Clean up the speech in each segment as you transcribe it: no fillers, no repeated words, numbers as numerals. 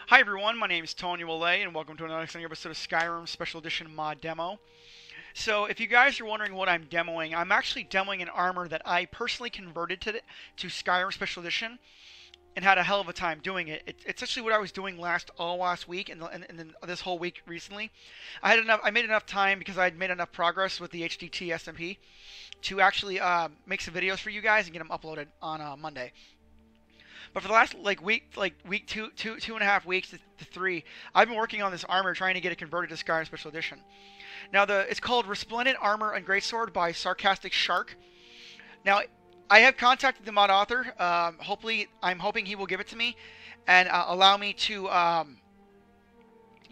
Hi everyone, my name is Tony Willay, and welcome to another exciting episode of Skyrim Special Edition Mod Demo. So, if you guys are wondering what I'm demoing, I'm actually demoing an armor that I personally converted to Skyrim Special Edition, and had a hell of a time doing it. It's actually what I was doing all last week, and then this whole week recently. I made enough time because I had made enough progress with the HDT-SMP to actually make some videos for you guys and get them uploaded on Monday. But for the last week two and a half weeks to three, I've been working on this armor, trying to get it converted to Skyrim Special Edition. Now it's called Resplendent Armor and Greatsword by Sarcasticshark. Now I have contacted the mod author. I'm hoping he will give it to me and allow me to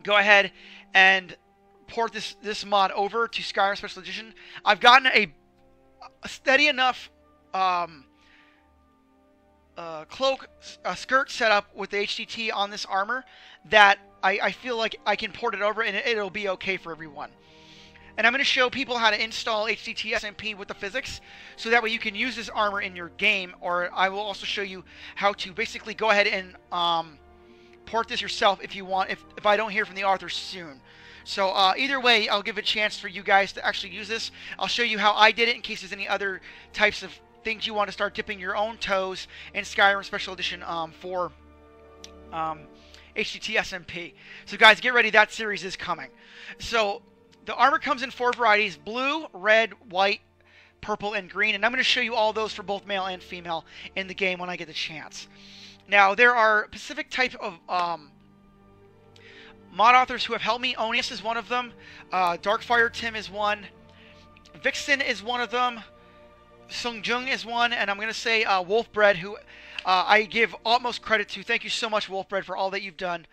go ahead and port this mod over to Skyrim Special Edition. I've gotten a steady enough skirt setup with the HDT on this armor that I feel like I can port it over and it'll be okay for everyone. And I'm going to show people how to install HDT-SMP with the physics, so that way you can use this armor in your game, or I will also show you how to basically go ahead and port this yourself if you want, if I don't hear from the author soon. So either way, I'll give a chance for you guys to actually use this. I'll show you how I did it in case there's any other types of things you want to start dipping your own toes in Skyrim Special Edition for HDT-SMP. So guys, get ready, that series is coming. So the armor comes in 4 varieties: blue, red, white, purple, and green. And I'm going to show you all those for both male and female in the game when I get the chance. Now, there are specific type of mod authors who have helped me. Onius is one of them. Darkfire Tim is one. Vixen is one of them. Sungjung is one. And I'm going to say Wolfbread, who I give utmost credit to. Thank you so much, Wolfbread, for all that you've done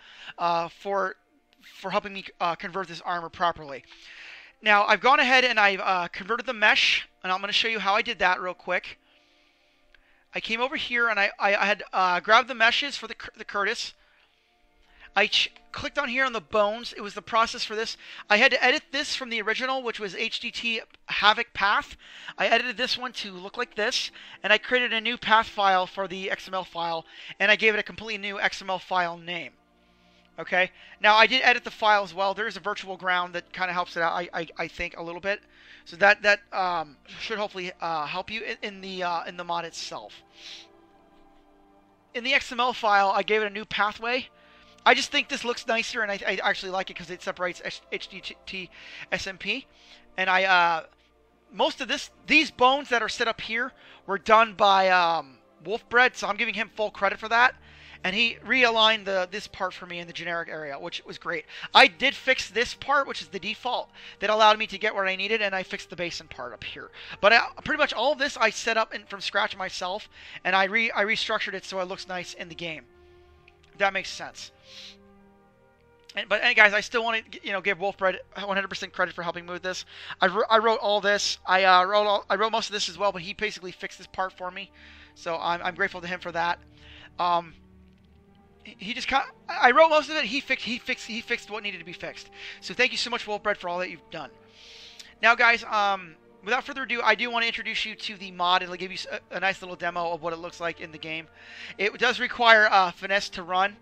for helping me convert this armor properly. Now, I've gone ahead and I've converted the mesh, and I'm going to show you how I did that real quick. I came over here and I had grabbed the meshes for the Curtis. I clicked on here on the bones. It was the process for this. I had to edit this from the original, which was HDT Havoc Path. I edited this one to look like this, and I created a new path file for the XML file, and I gave it a completely new XML file name. Okay, now I did edit the file as well. There is a virtual ground that kind of helps it out, I think, a little bit. So that should hopefully help you in the mod itself. In the XML file, I gave it a new pathway. I just think this looks nicer, and I actually like it because it separates HDT-SMP. And most of these bones that are set up here were done by Wolfbread, so I'm giving him full credit for that. And he realigned this part for me in the generic area, which was great. I did fix this part, which is the default, that allowed me to get where I needed, and I fixed the basin part up here. But pretty much all of this I set up from scratch myself, and I restructured it so it looks nice in the game. If that makes sense. But guys, I still want to give Wolfbread 100% credit for helping me with this. I wrote all this. I wrote most of this as well, but he basically fixed this part for me, so I'm grateful to him for that. I wrote most of it. He fixed what needed to be fixed. So thank you so much, Wolfbread, for all that you've done. Now, guys, without further ado, I do want to introduce you to the mod. It'll give you a nice little demo of what it looks like in the game. It does require finesse to run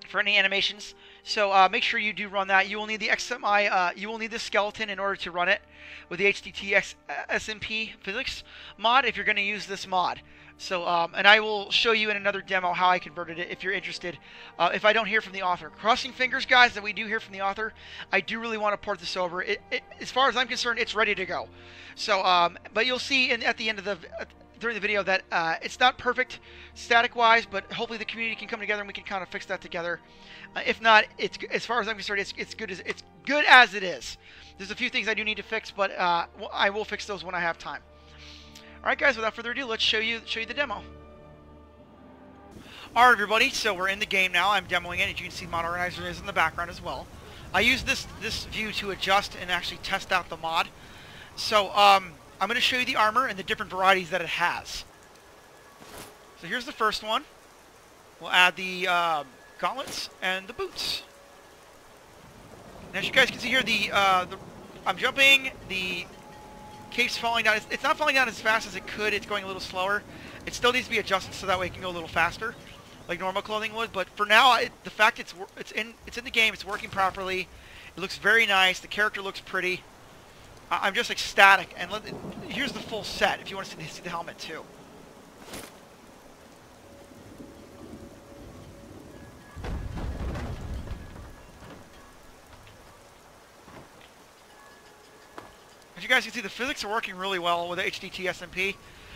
for any animations, so make sure you do run that. You will need the XMI. You will need the skeleton in order to run it with the HDT-SMP physics mod if you're going to use this mod. So, and I will show you in another demo how I converted it if you're interested. If I don't hear from the author, crossing fingers, guys, that we do hear from the author. I do really want to port this over. As far as I'm concerned, it's ready to go. So, but you'll see at the end of during the video that it's not perfect static-wise, but hopefully the community can come together and we can kind of fix that together. If not, as far as I'm concerned, it's good as it is. There's a few things I do need to fix, but I will fix those when I have time. Alright guys, without further ado, let's show you the demo. Alright everybody, so we're in the game now. I'm demoing it. As you can see, Mod Organizer is in the background as well. I use this view to adjust and actually test out the mod. So I'm going to show you the armor and the different varieties that it has. So here's the first one. We'll add the gauntlets and the boots. And as you guys can see here, I'm jumping, the cape's falling down. It's not falling down as fast as it could. It's going a little slower. It still needs to be adjusted so that way it can go a little faster. like normal clothing would. But for now, the fact it's in the game, it's working properly. It looks very nice. The character looks pretty. I'm just ecstatic. And here's the full set if you want to see the helmet too. As you guys can see, the physics are working really well with the HDT-SMP.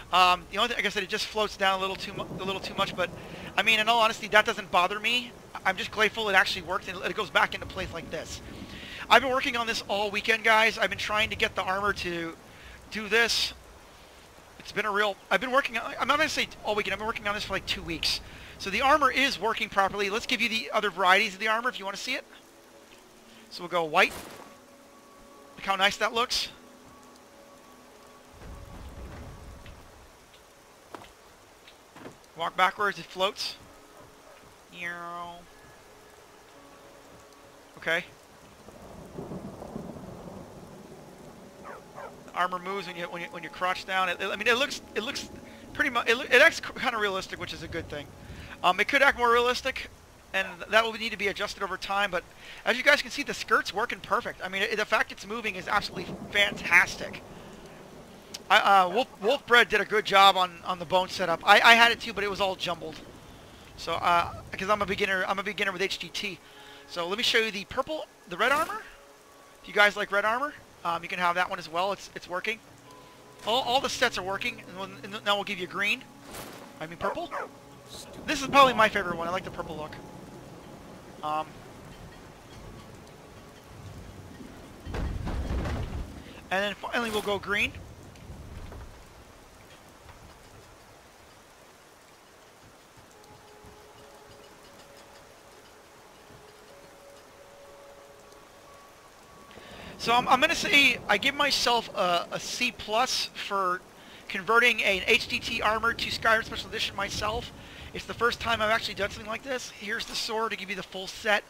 The only thing, like I said, it just floats down a little too much. But I mean, in all honesty, that doesn't bother me. I'm just grateful it actually worked and it goes back into place like this. I've been working on this all weekend, guys. I've been trying to get the armor to do this. It's been a real... I've been working on... I'm not going to say all weekend. I've been working on this for like 2 weeks. So the armor is working properly. Let's give you the other varieties of the armor if you want to see it. So we'll go white. Look how nice that looks. Walk backwards, it floats. Okay. The armor moves when you crouch down. I mean, it looks pretty much. It acts kind of realistic, which is a good thing. It could act more realistic, and that will need to be adjusted over time. But as you guys can see, the skirt's working perfect. I mean, the fact it's moving is absolutely fantastic. Wolfbred did a good job on the bone setup. I had it too, but it was all jumbled. So, because I'm a beginner with HDT. So let me show you the red armor. If you guys like red armor, you can have that one as well. It's working. All the sets are working, and now we'll give you green. I mean purple. This is probably my favorite one. I like the purple look. And then finally we'll go green. So I'm going to say I give myself a C+ for converting an HDT armor to Skyrim Special Edition myself. It's the first time I've actually done something like this. Here's the sword to give you the full set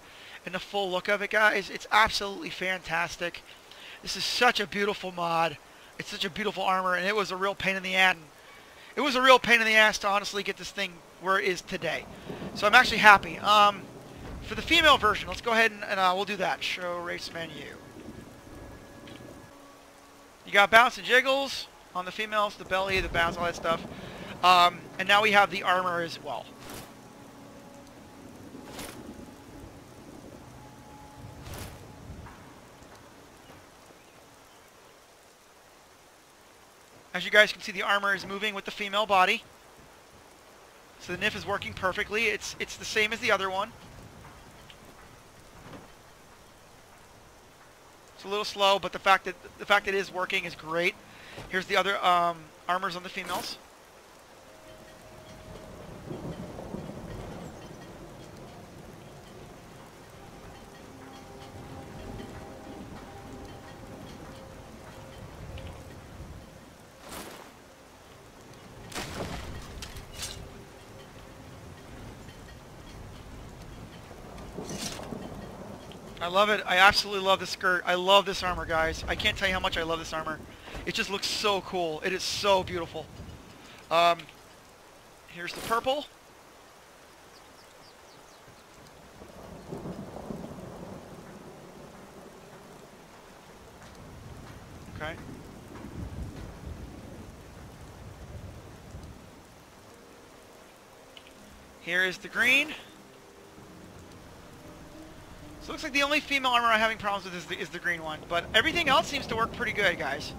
and the full look of it, guys. It's absolutely fantastic. This is such a beautiful mod. It's such a beautiful armor, and it was a real pain in the ass. It was a real pain in the ass to honestly get this thing where it is today. So I'm actually happy. For the female version, let's go ahead and we'll do that. Show race menu. You got bounce and jiggles on the females, the belly, the bounce, all that stuff. And now we have the armor as well. As you guys can see, the armor is moving with the female body. So the NIF is working perfectly. It's the same as the other one. It's a little slow, but the fact that it is working is great. Here's the other armors on the females. I love it. I absolutely love the skirt. I love this armor, guys. I can't tell you how much I love this armor. It just looks so cool. It is so beautiful. Here's the purple. Okay. Here is the green. So it looks like the only female armor I'm having problems with is the green one. But everything else seems to work pretty good, guys.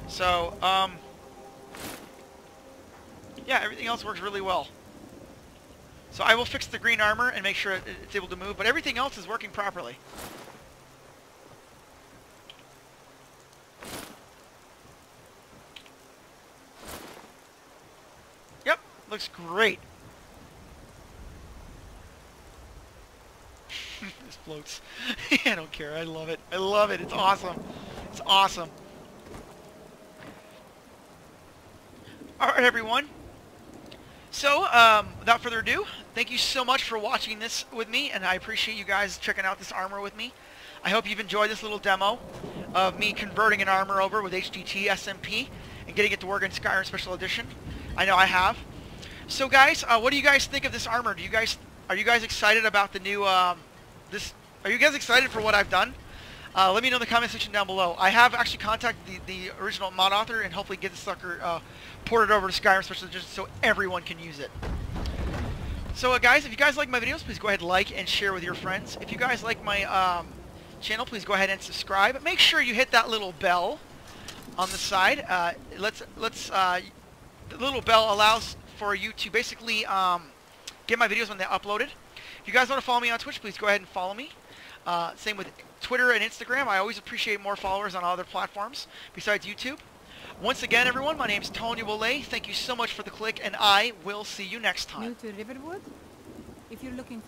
So, yeah, everything else works really well. So I will fix the green armor and make sure it's able to move. But everything else is working properly. Yep, looks great. This floats. I don't care. I love it. I love it. It's awesome. It's awesome. Alright, everyone. So, without further ado, thank you so much for watching this with me, and I appreciate you guys checking out this armor with me. I hope you've enjoyed this little demo of me converting an armor over with HDT-SMP and getting it to work in Skyrim Special Edition. I know I have. So guys, what do you guys think of this armor? Are you guys excited about the new this? Are you guys excited for what I've done? Let me know in the comment section down below. I have actually contacted the original mod author and hopefully get the sucker ported over to Skyrim Special Edition so everyone can use it. So guys, if you guys like my videos, please go ahead and like and share with your friends. If you guys like my channel, please go ahead and subscribe. Make sure you hit that little bell on the side. The little bell allows for you to basically get my videos when they're uploaded. If you guys want to follow me on Twitch, please go ahead and follow me. Same with Twitter and Instagram. I always appreciate more followers on other platforms besides YouTube. Once again, everyone, my name is Tony Wole. Thank you so much for the click, and I will see you next time. New to Riverwood? If you're looking for